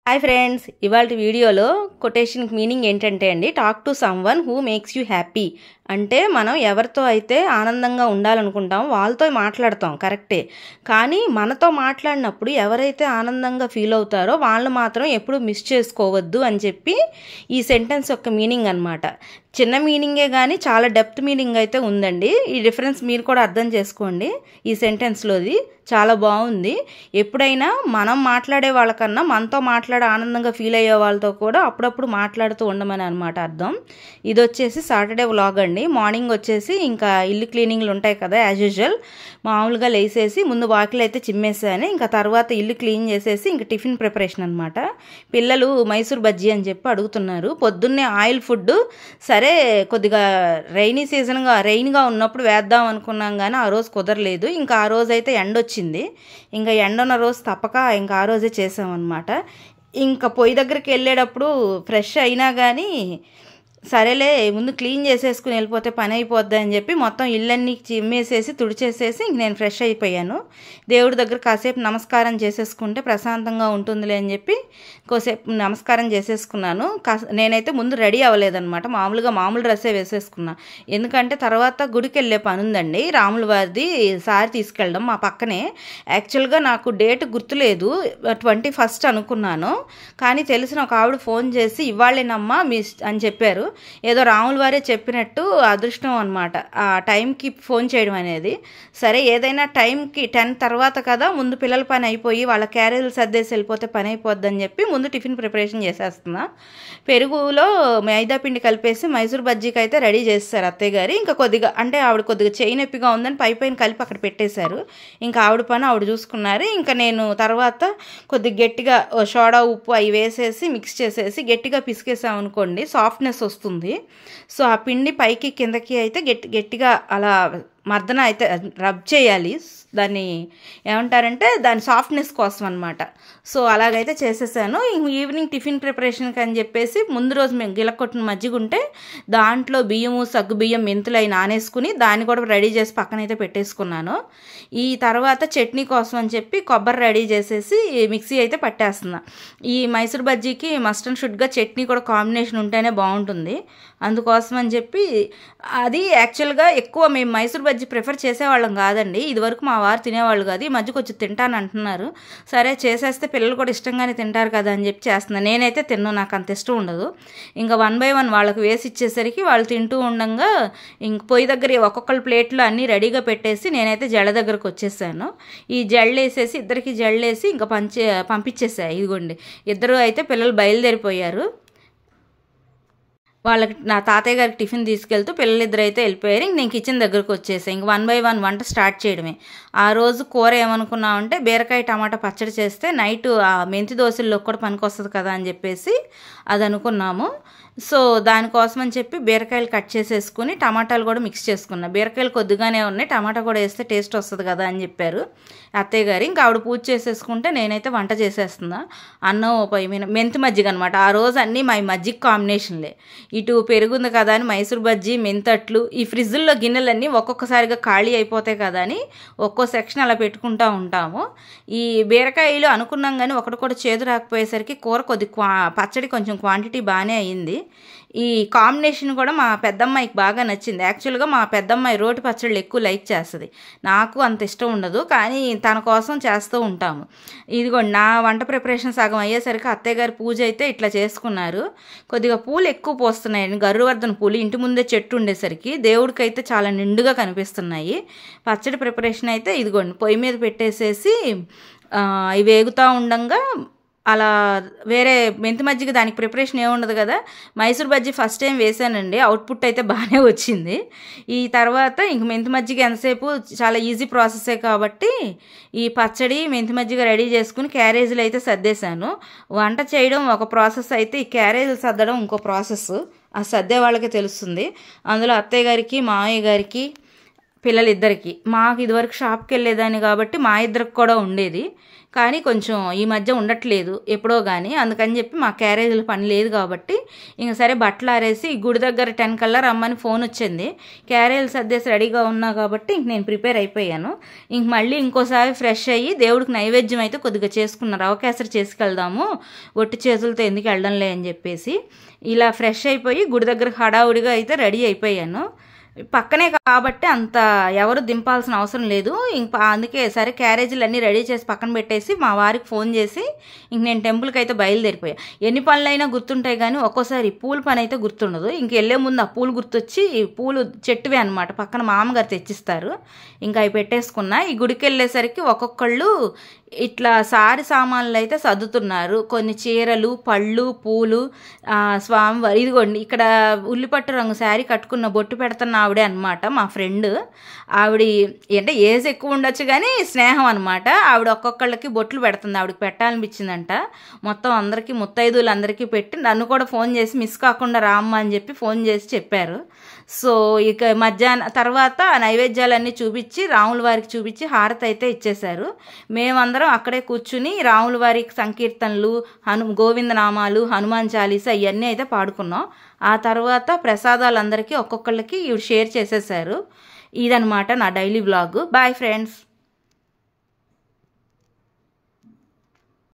Hi friends, ఇవాళ వీడియోలో కొటేషన్కి meaning ఏంటంటే అండి, talk to someone who makes you happy. అంటే మనం ఎవరితో అయితే ఆనందంగా ఉండాలనుకుంటాం వాళ్ళతో మాట్లాడతాం, కరెక్టే. కానీ మనతో మాట్లాడినప్పుడు ఎవరైతే ఆనందంగా ఫీల్ అవుతారో వాళ్ళు మాత్రం ఎప్పుడు మిస్ చేసుకోవద్దు అని చెప్పి ఈ సెంటెన్స్ యొక్క మీనింగ్ అనమాట. చిన్న మీనింగే కానీ చాలా డెప్త్ మీనింగ్ అయితే ఉందండి. ఈ డిఫరెన్స్ మీరు కూడా అర్థం చేసుకోండి. ఈ సెంటెన్స్లోది చాలా బాగుంది. ఎప్పుడైనా మనం మాట్లాడే వాళ్ళకన్నా మనతో మాట్లాడే ఆనందంగా ఫీల్ అయ్యే వాళ్ళతో కూడా అప్పుడప్పుడు మాట్లాడుతూ ఉండమని అనమాట అర్థం. ఇది వచ్చేసి సాటర్డే వ్లాగ్ అండి. మార్నింగ్ వచ్చేసి ఇంకా ఇల్లు క్లీనింగ్లు ఉంటాయి కదా, యాజ్ యూజువల్ మామూలుగా లేసేసి ముందు వాకిలు అయితే చిమ్మేసాను. ఇంకా తర్వాత ఇల్లు క్లీన్ చేసేసి ఇంకా టిఫిన్ ప్రిపరేషన్ అనమాట. పిల్లలు మైసూర్ బజ్జీ అని చెప్పి అడుగుతున్నారు. పొద్దున్నే ఆయిల్ ఫుడ్ సరే కొద్దిగా రెయిన్గా ఉన్నప్పుడు వేద్దాం అనుకున్నాం కానీ ఆ రోజు కుదరలేదు. ఇంకా ఆ రోజు అయితే ఎండ వచ్చింది. ఇంకా ఎండ ఉన్న రోజు తప్పక ఇంకా ఆ రోజే చేసామన్నమాట. ఇంకా పొయ్యి దగ్గరికి వెళ్ళేటప్పుడు ఫ్రెష్ అయినా కానీ సరేలే ముందు క్లీన్ చేసేసుకుని వెళ్ళిపోతే పని అయిపోద్ది అని చెప్పి మొత్తం ఇళ్ళన్నీ చిమ్మేసేసి తుడిచేసేసి ఇంక నేను ఫ్రెష్ అయిపోయాను. దేవుడి దగ్గర కాసేపు నమస్కారం చేసేసుకుంటే ప్రశాంతంగా ఉంటుందిలే అని చెప్పి కాసేపు నమస్కారం చేసేసుకున్నాను. నేనైతే ముందు రెడీ అవ్వలేదన్నమాట. మామూలు డ్రెస్సే వేసేసుకున్నా. ఎందుకంటే తర్వాత గుడికి వెళ్ళే పని ఉందండి, రాముల వారిది సారి తీసుకెళ్ళడం మా పక్కనే. యాక్చువల్గా నాకు డేట్ గుర్తులేదు, 21 అనుకున్నాను. కానీ తెలిసిన ఒక ఆవిడ ఫోన్ చేసి ఇవాళేనమ్మా మిస్ అని చెప్పారు. ఏదో రాముల వారే చెప్పినట్టు అదృష్టం అనమాట ఆ టైంకి ఫోన్ చేయడం అనేది. సరే ఏదైనా టైంకి 10 తర్వాత కదా, ముందు పిల్లల పని అయిపోయి వాళ్ళ క్యారేజీలు సర్దేసి వెళ్ళిపోతే పని అయిపోద్దని చెప్పి ముందు టిఫిన్ ప్రిపరేషన్ చేసేస్తున్నా. పెరుగులో మైదా పిండి కలిపేసి మైసూర్ బజ్జీకి అయితే రెడీ చేస్తారు అత్తయ్య గారు. ఇంకా కొద్దిగా అంటే ఆవిడ కొద్దిగా చేయి నొప్పిగా ఉందని పైన కలిపి అక్కడ పెట్టేశారు. ఇంకా ఆవిడ పని ఆవిడ చూసుకున్నారు. ఇంకా నేను తర్వాత కొద్దిగా గట్టిగా సోడా ఉప్పు అవి వేసేసి మిక్స్ చేసేసి గట్టిగా పిసికేసాం అనుకోండి, సాఫ్ట్నెస్ వస్తుంది. సో ఆ పిండి పైకి కిందకి అయితే గట్టిగా అలా మర్దన అయితే రబ్ చేయాలి. దాన్ని ఏమంటారంటే దాని సాఫ్ట్నెస్ కోసం అనమాట. సో అలాగైతే చేసేసాను. ఈవినింగ్ టిఫిన్ ప్రిపరేషన్కి అని చెప్పేసి ముందు రోజు మేము గిలకొట్టిన మజ్జిగ ఉంటే దాంట్లో బియ్యము సగ్గుబియ్యం మెంతులు అవి నానేసుకుని దాన్ని కూడా రెడీ చేసి పక్కనైతే పెట్టేసుకున్నాను. ఈ తర్వాత చట్నీ కోసం అని చెప్పి కొబ్బరి రెడీ చేసేసి మిక్సీ అయితే పట్టేస్తున్నా. ఈ మైసూర్ బజ్జీకి మస్ట్ అండ్ షుడ్గా చట్నీ కూడా కాంబినేషన్ ఉంటేనే బాగుంటుంది. అందుకోసం అని చెప్పి అది యాక్చువల్గా ఎక్కువ మేము మైసూర్ బజ్జీ ప్రిఫర్ చేసేవాళ్ళం కాదండి. ఇదివరకు మా వారు తినేవాళ్ళు కాదు, ఈ మధ్య కొంచెం తింటాను అంటున్నారు. సరే చేసేస్తే పిల్లలు కూడా ఇష్టంగానే తింటారు కదా అని చెప్పి చేస్తున్నాను. నేనైతే తిన్నాను, నాకు అంత ఇష్టం ఉండదు. ఇంకా 1 by 1 వాళ్ళకి వేసి ఇచ్చేసరికి వాళ్ళు తింటూ ఉండగా ఇంక పొయ్యి దగ్గర ఒక్కొక్కరి ప్లేట్లో అన్నీ రెడీగా పెట్టేసి నేనైతే జడ దగ్గరకు వచ్చేసాను. ఈ జళ్ళేసేసి ఇద్దరికి జళ్ళేసి ఇంకా పంపించేసా. ఇదిగోండి ఇద్దరు అయితే పిల్లలు బయలుదేరిపోయారు. వాళ్ళకి నా తాతయ్య గారికి టిఫిన్ తీసుకెళ్తూ పిల్లలిద్దరు అయితే వెళ్ళిపోయారు. ఇంక నేను కిచెన్ దగ్గరకు వచ్చేసాను. ఇంక 1 by 1 వంట స్టార్ట్ చేయడమే. ఆ రోజు కూర ఏమనుకున్నామంటే బీరకాయ టమాటా పచ్చడి చేస్తే నైట్ ఆ మెంతి దోశల్లో కూడా పనికొస్తుంది కదా అని చెప్పేసి అది అనుకున్నాము. సో దానికోసం అని చెప్పి బీరకాయలు కట్ చేసేసుకుని టమాటాలు కూడా మిక్స్ చేసుకున్నా. బీరకాయలు కొద్దిగానే ఉన్నాయి, టమాటా కూడా వేస్తే టేస్ట్ వస్తుంది కదా అని చెప్పారు అత్తయ్య గారు. ఇంకా ఆవిడ పూజ చేసేసుకుంటే నేనైతే వంట చేసేస్తున్నా. అన్నం పొయ్యి మీద మెంతి మజ్జిగ అనమాట. ఆ రోజు అన్నీ మా మజ్జిగ కాంబినేషన్లే. ఇటు పెరుగుంది కదా అని మైసూర్ బజ్జీ మెంతట్లు ఈ ఫ్రిడ్జ్లో గిన్నెలన్నీ ఒక్కొక్కసారిగా ఖాళీ అయిపోతాయి కదా అని ఒక్కో సెక్షన్ అలా పెట్టుకుంటూ ఉంటాము. ఈ బీరకాయలు అనుకున్నాం కానీ ఒకటి కూడా చేదు రాకపోయేసరికి కూర పచ్చడి కొంచెం క్వాంటిటీ బాగానే అయ్యింది. ఈ కాంబినేషన్ కూడా మా పెద్దమ్మాయికి బాగా నచ్చింది. యాక్చువల్గా మా పెద్దమ్మాయి రోటి పచ్చళ్ళు ఎక్కువ లైక్ చేస్తుంది, నాకు అంత ఇష్టం ఉండదు, కానీ తన కోసం చేస్తూ ఉంటాము. ఇదిగోండి నా వంట ప్రిపరేషన్ సగం అయ్యేసరికి అత్తయ్య గారి పూజ అయితే ఇట్లా చేసుకున్నారు. కొద్దిగా పూలు ఎక్కువ పోస్తున్నాయండి, గరువర్ధన పూలు ఇంటి ముందే చెట్టు ఉండేసరికి దేవుడికి అయితే చాలా నిండుగా కనిపిస్తున్నాయి. పచ్చడి ప్రిపరేషన్ అయితే ఇదిగోండి పొయ్యి మీద పెట్టేసేసి ఇవి వేగుతూ ఉండగా అలా వేరే మెంతి మజ్జిగ దానికి ప్రిపరేషన్ ఏముండదు కదా. మైసూర్ బజ్జీ ఫస్ట్ టైం వేసానండి, అవుట్పుట్ అయితే బాగానే వచ్చింది. ఈ తర్వాత ఇంక మెంతి మజ్జిగ ఎంతసేపు చాలా ఈజీ ప్రాసెసే కాబట్టి ఈ పచ్చడి మెంతి మజ్జిగ రెడీ చేసుకుని క్యారేజీలు అయితే సర్దేశాను. వంట చేయడం ఒక ప్రాసెస్ అయితే ఈ క్యారేజీలు సర్దడం ఇంకో ప్రాసెస్. ఆ సర్దే వాళ్ళకే తెలుస్తుంది. అందులో అత్తయ్య గారికి మామయ్య గారికి పిల్లలిద్దరికి. మాకు ఇదివరకు షాప్కి వెళ్ళేదాన్ని కాబట్టి మా ఇద్దరికి కూడా ఉండేది. కానీ కొంచెం ఈ మధ్య ఉండట్లేదు ఎప్పుడో కానీ, అందుకని చెప్పి మా క్యారేజీల పని లేదు కాబట్టి ఇంక సరే బట్టలు ఆరేసి గుడి దగ్గర 10 కల్లా రమ్మని ఫోన్ వచ్చింది. క్యారేజీలు సర్దేసి రెడీగా ఉన్నా కాబట్టి ఇంక నేను ప్రిపేర్ అయిపోయాను. ఇంక మళ్ళీ ఇంకోసారి ఫ్రెష్ అయ్యి దేవుడికి నైవేద్యం అయితే కొద్దిగా చేసుకున్నా, రవ కేసరి చేసుకెళ్దాము, ఒట్టి చేతులతో ఎందుకు వెళ్ళడంలే అని చెప్పేసి ఇలా ఫ్రెష్ అయిపోయి గుడి దగ్గర హడావుడిగా అయితే రెడీ అయిపోయాను. పక్కనే కాబట్టి అంత ఎవరు దింపాల్సిన అవసరం లేదు. ఇంక అందుకే సరే క్యారేజీలు అన్నీ రెడీ చేసి పక్కన పెట్టేసి మా వారికి ఫోన్ చేసి ఇంక నేను టెంపుల్కి అయితే బయలుదేరిపోయా. ఎన్ని పనులైనా గుర్తుంటాయి కానీ ఒక్కోసారి పూల పని అయితే గుర్తుండదు. ఇంక వెళ్ళే ముందు ఆ పూలు గుర్తొచ్చి, ఈ పూలు చెట్టువే అనమాట, పక్కన మామగారు తెచ్చిస్తారు, ఇంకా అవి పెట్టేసుకున్నా. ఈ గుడికి వెళ్ళేసరికి ఒక్కొక్కళ్ళు ఇట్లా సారి సామాన్లు అయితే సర్దుతున్నారు. కొన్ని చీరలు, పళ్ళు, పూలు, స్వామివారి ఇదిగోండి ఇక్కడ ఉల్లిపట్టు రంగు శారీ కట్టుకున్న బొట్టు పెడుతున్న ఆవిడే అనమాట, మా ఫ్రెండ్. ఆవిడ అంటే ఏజ్ ఎక్కువ ఉండొచ్చు కానీ స్నేహం అనమాట. ఆవిడ ఒక్కొక్కళ్ళకి బొట్లు పెడుతుంది, ఆవిడకి పెట్టాలనిపించిందంట. మొత్తం అందరికీ ముత్తైదువులందరికీ పెట్టి నన్ను కూడా ఫోన్ చేసి మిస్ కాకుండా రామ్మ అని చెప్పి ఫోన్ చేసి చెప్పారు. సో ఇక మధ్యాహ్నం తర్వాత నైవేద్యాలన్నీ చూపించి రాముల వారికి చూపించి హారతి అయితే ఇచ్చేశారు. మేమందరం అక్కడే కూర్చుని రాముల వారికి సంకీర్తనలు, గోవిందనామాలు, హనుమాన్ చాలీసా ఇవన్నీ అయితే పాడుకున్నాం. ఆ తర్వాత ప్రసాదాలు అందరికీ ఒక్కొక్కళ్ళకి ఇవి షేర్ చేసేసారు. ఇదనమాట నా డైలీ వ్లాగ్. Bye friends.